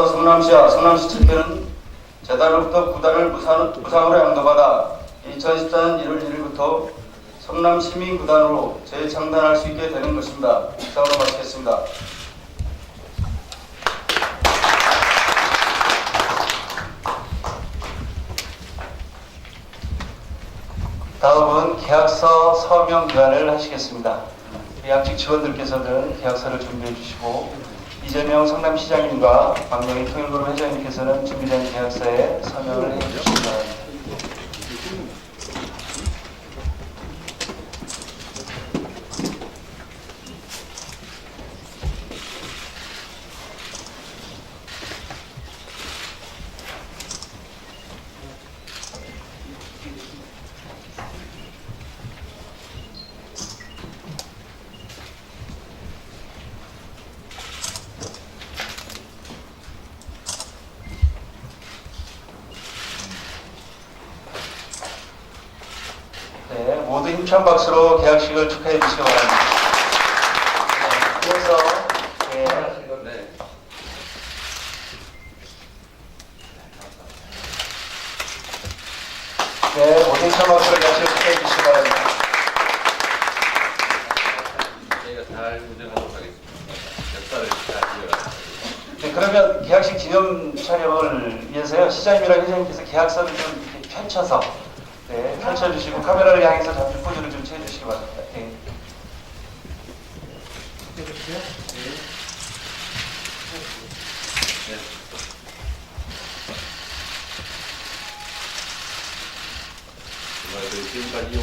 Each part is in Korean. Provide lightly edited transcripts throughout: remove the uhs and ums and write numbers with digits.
따라서 성남시와 성남시체육회는 재단으로부터 구단을 무상으로 양도받아 2014년 1월 1일부터 성남시민구단으로 재창단할 수 있게 되는 것입니다. 이상으로 마치겠습니다. 다음은 계약서 서명 교환을 하시겠습니다. 양측 직원들께서는 계약서를 준비해 주시고 이재명 성남시장님과 박명희 통일그룹 회장님께서는 준비된 계약서에 서명을 해 주시기 바랍니다. 네, 모두 힘찬 박수로 계약식을 축하해 주시기 바랍니다. 네, 이어서 모두 힘찬 박수로 계약식을 축하해 주시기 바랍니다. 저희가 잘 운영하도록 하겠습니다. 역사를 잘 이어가도록. 네, 그러면 계약식 기념 촬영을 위해서요, 시장님이랑 회장님께서 계약서를 좀 이렇게 펼쳐서 펼쳐주시고 카메라를 향해서 잠시 포즈를 좀 취해주시기 바랍니다. 네. 정말 지금까지 온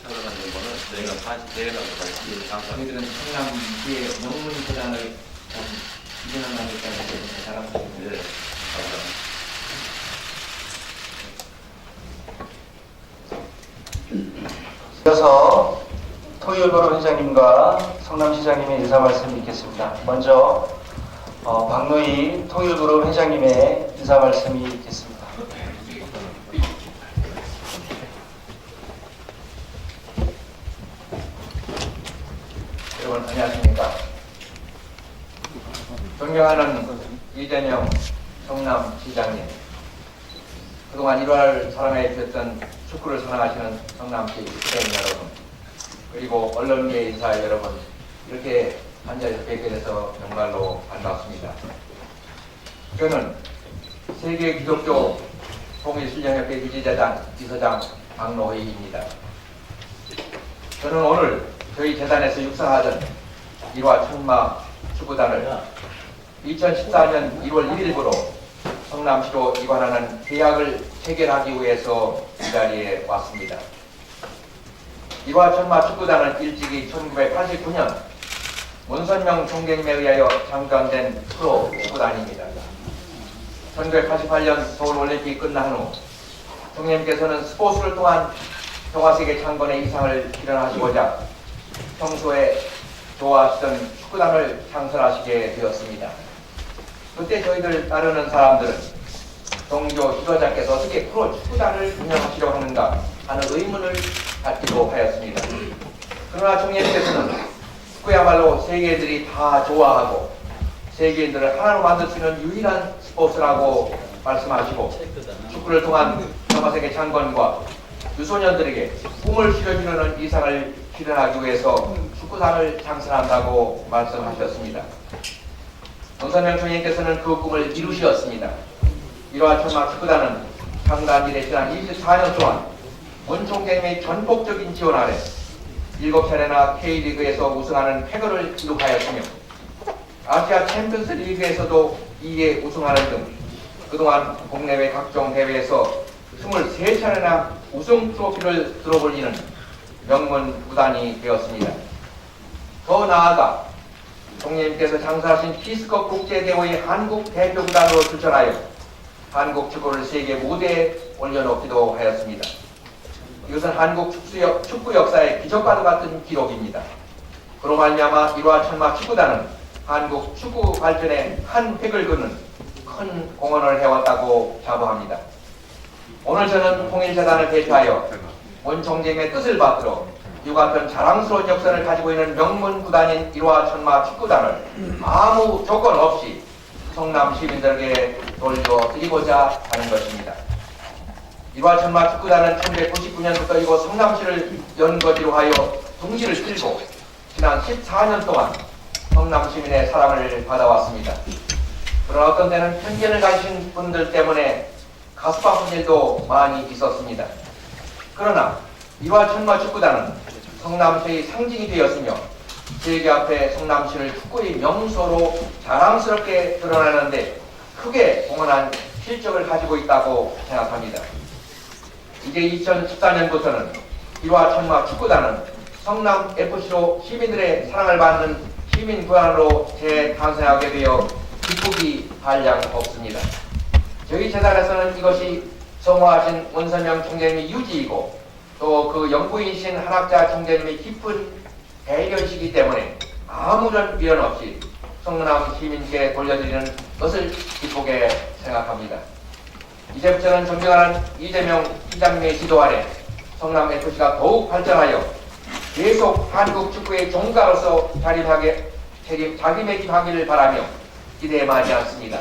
찾아간 멤버는 저희가 사실 대회라고 말씀드리는 감사합니다. 저희들은 성남시의 명문 구단을 참 기증한다는 것까지 잘하고 있습니다. 네, 감사합니다. 이어서 통일그룹 회장님과 성남시장님의 인사 말씀 있겠습니다. 먼저 박노희 통일그룹 회장님의 인사 말씀이 있겠습니다. 여러분 안녕하십니까? 존경하는 이재명 성남시장님, 그동안 1월 사랑해 주셨던 축구를 사랑하시는 성남시 시민 여러분, 그리고 언론계 인사 여러분, 이렇게 앉아서 뵙게 돼서 정말로 반갑습니다. 저는 세계 기독교 통일신령협회 유지재단 이사장 박노희입니다. 저는 오늘 저희 재단에서 육성하던 일화 천마 축구단을 2014년 1월 1일부로 성남시로 이관하는 계약을 체결하기 위해서 이 자리에 왔습니다. 일화 천마 축구단은 일찍이 1989년 문선명 총재님에 의하여 창단된 프로 축구단입니다. 1988년 서울올림픽이 끝난 후 총재님께서는 스포츠를 통한 평화세계 창건의 이상을 실현하시고자 평소에 좋아하시던 축구단을 창설하시게 되었습니다. 그때 저희들 따르는 사람들은 종교 지도자께서 어떻게 프로 축구단을 운영하시려고 하는가 하는 의문을 갖기도 하였습니다. 그러나 총재님께서는 축구야말로 세계인들이 다 좋아하고 세계인들을 하나로 만들 수 있는 유일한 스포츠라고 말씀하시고 축구를 통한 평화세계 창건과 유소년들에게 꿈을 실어주려는 이상을 실현하기 위해서 축구단을 창설한다고 말씀하셨습니다. 문선명 총재님께서는 그 꿈을 이루셨습니다. 일화 천마 축구단은 창단 이래 지난 24년 동안 문 총재님의 전폭적인 지원 아래 7차례나 K리그에서 우승하는 쾌거를 기록하였으며 아시아 챔피언스 리그에서도 2회 우승하는 등 그동안 국내외 각종 대회에서 23차례나 우승 트로피를 들어올리는 명문 구단이 되었습니다. 더 나아가 총재님께서 창설하신 피스컵 국제대회의 한국 대표 구단으로 추천하여 한국 축구를 세계 무대에 올려놓기도 하였습니다. 이것은 한국 축구 역사의 기적과도 같은 기록입니다. 그로 말미암아 일화 천마 축구단은 한국 축구 발전에 한 획을 긋는 큰 공헌을 해왔다고 자부합니다. 오늘 저는 통일재단을 대표하여 문 총재님의 뜻을 받들어 이와 같은 자랑스러운 역사를 가지고 있는 명문 구단인 일화 천마 축구단을 아무 조건 없이 성남 시민들에게 돌려드리고자 하는 것입니다. 일화 천마 축구단은 1999년부터 이곳 성남시를 연거지로 하여 둥지를 틀고 지난 14년 동안 성남 시민의 사랑을 받아왔습니다. 그러나 어떤 때는 편견을 가진 분들 때문에 가슴 아픈 일도 많이 있었습니다. 그러나 일화 천마 축구단은 성남시의 상징이 되었으며 세계 앞에 성남시를 축구의 명소로 자랑스럽게 드러나는데 크게 공헌한 실적을 가지고 있다고 생각합니다. 이제 2014년부터는 일화 천마 축구단은 성남 FC로 시민들의 사랑을 받는 시민구단으로 재탄생하게 되어 기쁘기 한량 없습니다. 저희 재단에서는 이것이 성화하신 원선명 총재님의 유지이고 또 그 영부인신 한학자 총재님의 깊은 배려이시기 때문에 아무런 미련 없이 성남 시민께 돌려드리는 것을 기쁘게 생각합니다. 이제부터는 존경하는 이재명 시장님의 지도 아래 성남 FC가 더욱 발전하여 계속 한국 축구의 종가로서 자리매김하기를 바라며 기대에 마지 않습니다.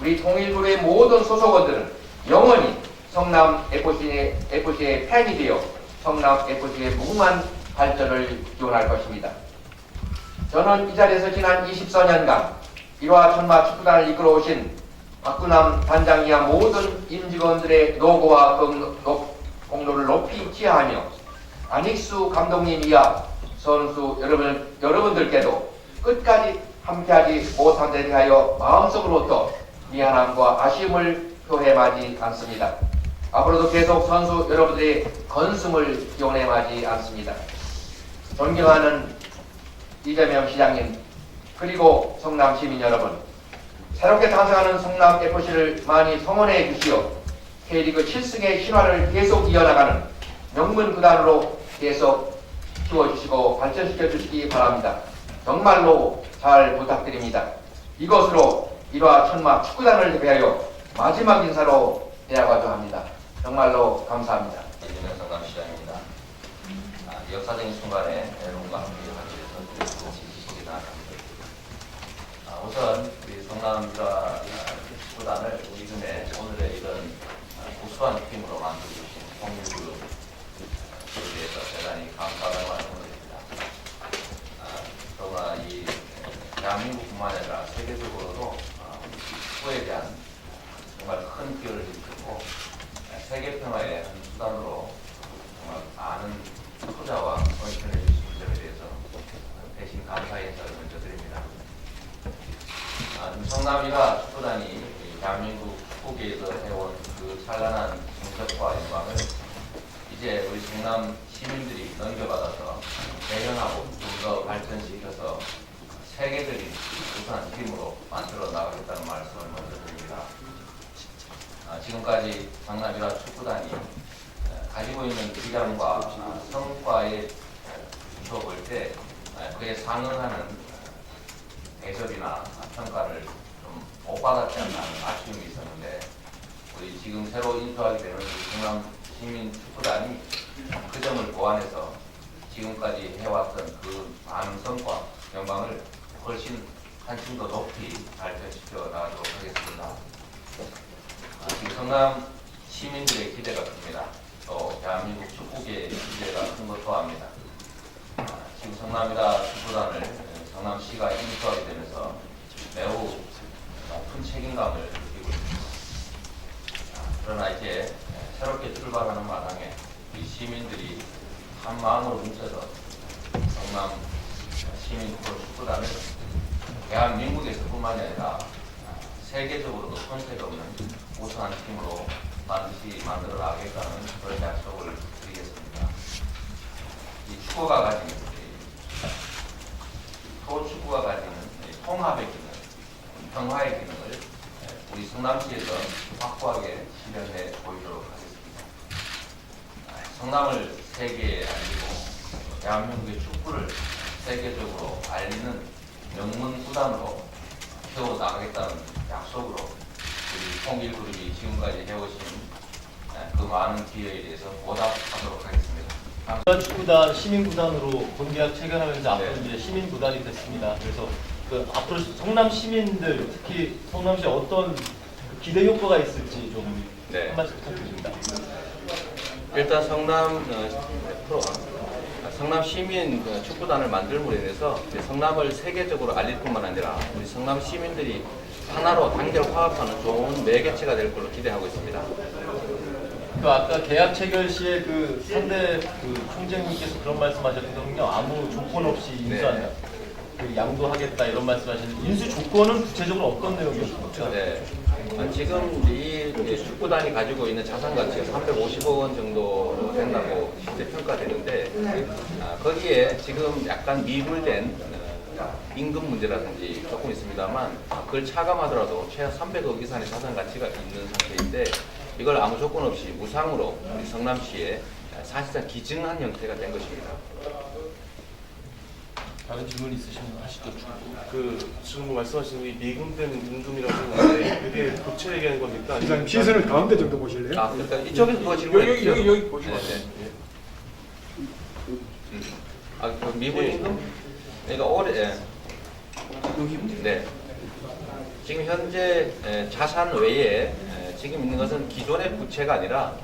우리 통일부의 모든 소속원들은 영원히 성남 FC의 팬이 되어 성남 FC의 무궁한 발전을 기원할 것입니다. 저는 이 자리에서 지난 24년간 일화 천마 축구단을 이끌어오신 박구남 단장 이하 모든 임직원들의 노고와 공로를 높이 지하하며 안익수 감독님 이하 선수 여러분들께도 끝까지 함께하지 못한 데 대하여 마음속으로부터 미안함과 아쉬움을 표해 마지 않습니다. 앞으로도 계속 선수 여러분들의 건승을 기원해 마지 않습니다. 존경하는 이재명 시장님 그리고 성남 시민 여러분, 새롭게 탄생하는 성남 FC를 많이 성원해 주시어 K리그 7승의 신화를 계속 이어나가는 명문 구단으로 계속 키워주시고 발전시켜 주시기 바랍니다. 정말로 잘 부탁드립니다. 이것으로 일화 천마 축구단을 대하여 마지막 인사로 대하고자 합니다. 정말로 감사합니다. 이재명 성남시장입니다. 역사적인 순간에 여러분과 함께 하기 위해서 지시기 나갑니다. 우선 우리 성남 축구단을 우리 군의 오늘의 이런 우수한 팀으로 만들어주신 홍일그룹에 대해서 대단히 감사하다는 말씀을 드립니다. 더구나 이 대한민국뿐만 아니라 세계적으로도 축구에 대한 정말 큰 기여를 해주셨고 세계 평화의 한 수단으로 정말 많은 투자와 헌신을 해주신 점에 대해서 대신 감사의 인사를 먼저 드립니다. 성남이가 축구단이 대한민국 축구계에서 해온 그 찬란한 정적과 영광을 이제 우리 성남 시민들이 넘겨받아서 대변하고 좀 더 발전시켜서 세계적인 우수한 팀으로 만들어 나가겠다는 말씀을 먼저 드립니다. 지금까지 성남이라 축구단이 가지고 있는 기량과 성과에 비춰볼 때 그에 상응하는 대접이나 평가를 좀 못 받았지 않나 하는 아쉬움이 있었는데 우리 지금 새로 인수하게 되는 성남 시민 축구단이 그 점을 보완해서 지금까지 해왔던 그 많은 성과, 영광을 훨씬 한층 더 높이 발전시켜 나가도록 하겠습니다. 지금 성남 시민들의 기대가 큽니다. 또 대한민국 축구계의 기대가 큰 것도 합니다. 지금 성남이라 축구단을 성남시가 인수하게 되면서 매우 높은 책임감을 느끼고 있습니다. 그러나 이제 새롭게 출발하는 마당에 우리 시민들이 한 마음으로 뭉쳐서 성남 시민 축구단을 대한민국에서뿐만이 아니라 세계적으로도 손색 없는 우수한 팀으로 반드시 만들어 나가겠다는 그런 약속을 드리겠습니다. 이 축구가 가지는 프로축구가 가지는 통합의 기능, 평화의 기능을 우리 성남시에서 확고하게 실현해 보이도록 하겠습니다. 성남을 세계에 알리고 대한민국의 축구를 세계적으로 알리는 명문 구단으로 키워나가겠다는 약속으로 우리 통일그룹이 지금까지 해오신 그 많은 기회에 대해서 보답하도록 하겠습니다. 축구단 시민구단으로 본계약 체결하면서 앞으로 이제 시민구단이 됐습니다. 그래서 그 앞으로 성남 시민들, 특히 성남시에 어떤 기대 효과가 있을지 좀 네. 한 말씀 부탁드립니다. 일단 성남 시민 축구단을 만들므로 인해서 이제 성남을 세계적으로 알릴 뿐만 아니라 우리 성남 시민들이 하나로 단결 화합하는 좋은 매개체가 될 걸로 기대하고 있습니다. 그 아까 계약 체결 시에 그 상대 그 총재님께서 그런 말씀하셨거든요. 아무 조건 없이 인수한다. 그 양도하겠다 이런 말씀하시는데 인수 조건은 구체적으로 어떤 내용이었습니까? 네. 지금 이 축구단이 가지고 있는 자산 가치가 350억 원 정도 된다고 실제 평가되는데 거기에 지금 약간 미불된 임금 문제라든지 조금 있습니다만 그걸 차감하더라도 최하 300억 이상의 자산 가치가 있는 상태인데 이걸 아무 조건 없이 무상으로 우리 성남시에 사실상 기증한 형태가 된 것입니다. 다른 질문 있으시면 하시죠. 지금 말씀하신 이 미금된 임금이라고 하는데 그게 교체 얘기하는 겁니까? 이사님 시선을 가운데 정도 보실래요? 그러니까 이쪽에서 누가 질문해 주세요. 여기 보시면 그 미분 임금? 그러니까 올해 네. 지금 현재 자산 외에 지금 있는 것은 기존의 부채가 아니라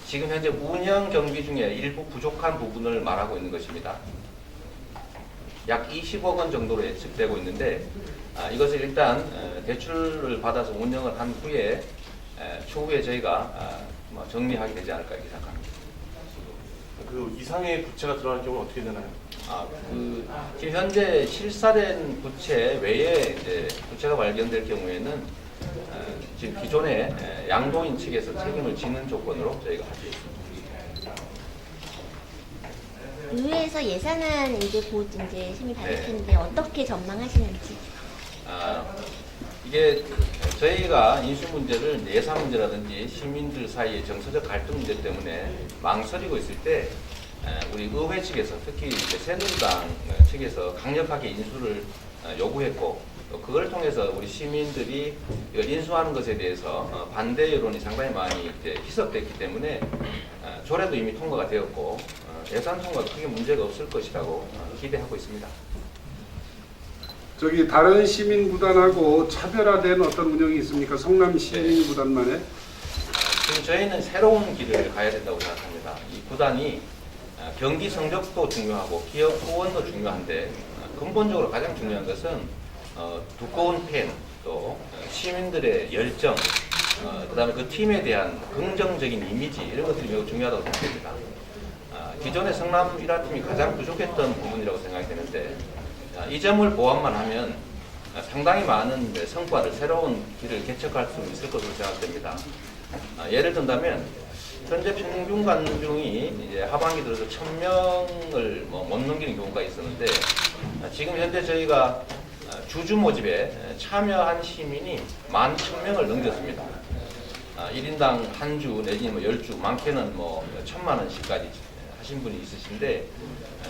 지금 현재 운영 경비 중에 일부 부족한 부분을 말하고 있는 것입니다. 약 20억 원 정도로 예측되고 있는데 이것을 일단 대출을 받아서 운영을 한 후에 추후에 저희가 정리하게 되지 않을까 이렇게 생각합니다. 그 이상의 부채가 들어가는 경우는 어떻게 되나요? 지금 현재 실사된 부채 외에 이제 부채가 발견될 경우에는 지금 기존의 양도인 측에서 책임을 지는 조건으로 저희가 할 수 있습니다. 의회에서 예산안 이제 곧 이제 심의 받을 텐데 어떻게 전망하시는지. 이게 저희가 인수 문제를 예산 문제라든지 시민들 사이의 정서적 갈등 문제 때문에 망설이고 있을 때 우리 의회 측에서 특히 이제 새누리당 측에서 강력하게 인수를 요구했고 또 그걸 통해서 우리 시민들이 이걸 인수하는 것에 대해서 반대 여론이 상당히 많이 이제 희석됐기 때문에 조례도 이미 통과가 되었고 예산 통과도 크게 문제가 없을 것이라고 기대하고 있습니다. 저기 다른 시민 구단하고 차별화된 어떤 운영이 있습니까? 성남 시민 구단만의? 지금 저희는 새로운 길을 가야 된다고 생각합니다. 이 구단이 경기 성적도 중요하고 기업 후원도 중요한데 근본적으로 가장 중요한 것은 두꺼운 팬, 또 시민들의 열정, 그다음에 그 팀에 대한 긍정적인 이미지 이런 것들이 매우 중요하다고 생각합니다. 기존의 성남 1화팀이 가장 부족했던 부분이라고 생각이 되는데 이 점을 보완만 하면 상당히 많은 성과를 새로운 길을 개척할 수 있을 것으로 생각됩니다. 예를 든다면 현재 평균 관중이 이제 하반기 들어서 1000명을 못 넘기는 경우가 있었는데 지금 현재 저희가 주주 모집에 참여한 시민이 11,000명을 넘겼습니다. 1인당 한 주 내지는 10주, 많게는 1,000만 원씩까지 하신 분이 있으신데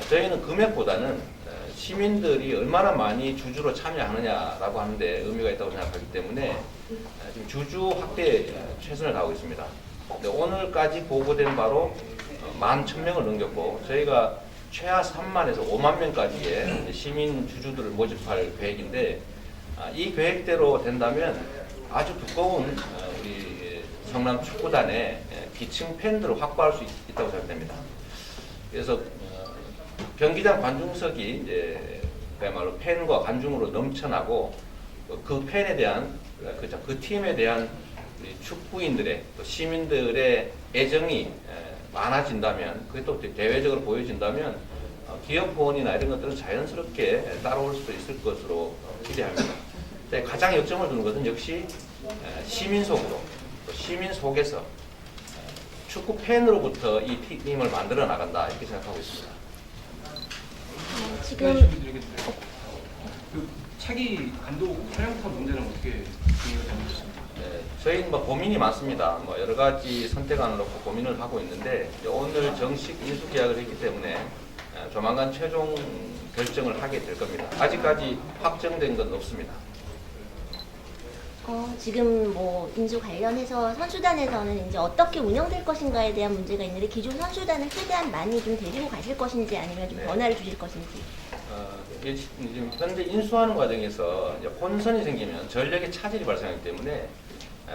저희는 금액보다는 시민들이 얼마나 많이 주주로 참여하느냐라고 하는데 의미가 있다고 생각하기 때문에 지금 주주 확대에 최선을 다하고 있습니다. 오늘까지 보고된 바로 11,000명을 넘겼고 저희가 최하 3만에서 5만 명까지의 시민 주주들을 모집할 계획인데 이 계획대로 된다면 아주 두꺼운 우리 성남 축구단의 기층 팬들을 확보할 수 있다고 생각됩니다. 그래서 경기장 관중석이 이제 그야말로 팬과 관중으로 넘쳐나고 그 팬에 대한 그 팀에 대한 우리 축구인들의 또 시민들의 애정이 많아진다면 그게 또 대외적으로 보여진다면 기업 후원이나 이런 것들은 자연스럽게 따라올 수도 있을 것으로 기대합니다. 가장 역점을 두는 것은 역시 시민 속으로 또 시민 속에서 축구 팬으로부터 이 팀을 만들어 나간다 이렇게 생각하고 있습니다. 지금 그 차기 감독 사령탑 문제는 어떻게 진행되고 있습니까? 저희는 고민이 많습니다. 여러 가지 선택안을 놓고 고민을 하고 있는데 오늘 정식 인수 계약을 했기 때문에 조만간 최종 결정을 하게 될 겁니다. 아직까지 확정된 건 없습니다. 지금 인수 관련해서 선수단에서는 이제 어떻게 운영될 것인가에 대한 문제가 있는데 기존 선수단을 최대한 많이 좀 데리고 가실 것인지 아니면 좀 변화를 주실 것인지. 지금 현재 인수하는 과정에서 이제 혼선이 생기면 전력의 차질이 발생하기 때문에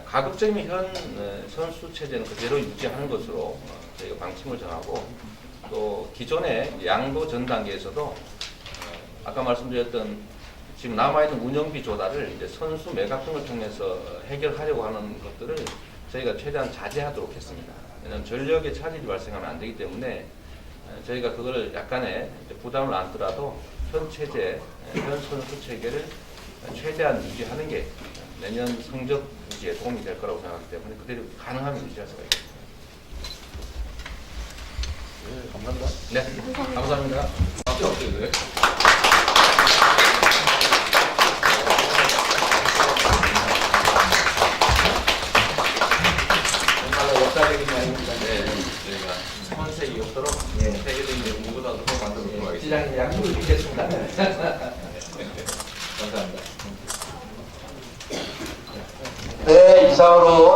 가급적이면 현 선수 체제는 그대로 유지하는 것으로 저희가 방침을 정하고 또 기존의 양도 전 단계에서도 아까 말씀드렸던 지금 남아있는 운영비 조달을 이제 선수 매각 등을 통해서 해결하려고 하는 것들을 저희가 최대한 자제하도록 했습니다. 왜냐하면 전력의 차질이 발생하면 안 되기 때문에 저희가 그거를 약간의 부담을 안더라도 현 체제, 현 선수 체계를 최대한 유지하는 게 내년 성적 유지에 도움이 될 거라고 생각하기 때문에 그대로 가능하면 유지할 수가 있습니다. 감사합니다. 네, 감사합니다. 정말로 역사적인 날입니다. 네, 저희가 손색이 없도록 예. 세계적인 무보다도 만들도록 하겠습니다. 시장님 약속을 드리겠습니다. 감사합니다. 네, 이상으로